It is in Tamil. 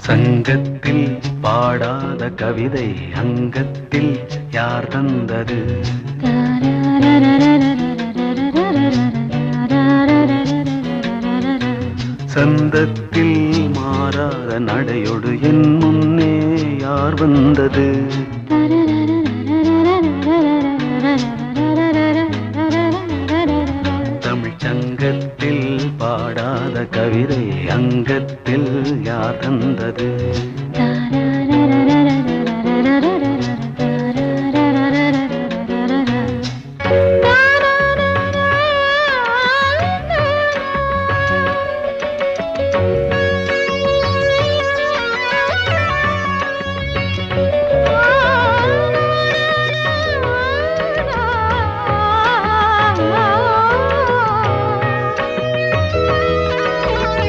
சங்கத்தில் பாடாத கவிதை அங்கத்தில் யார் தந்தது? சந்தத்தில் மாறாத நடையோடு என் முன்னே யார் வந்தது? தமிழ் சங்கத்தில் பாடாத கவிதை அங்கத்தில் யார் தந்தது?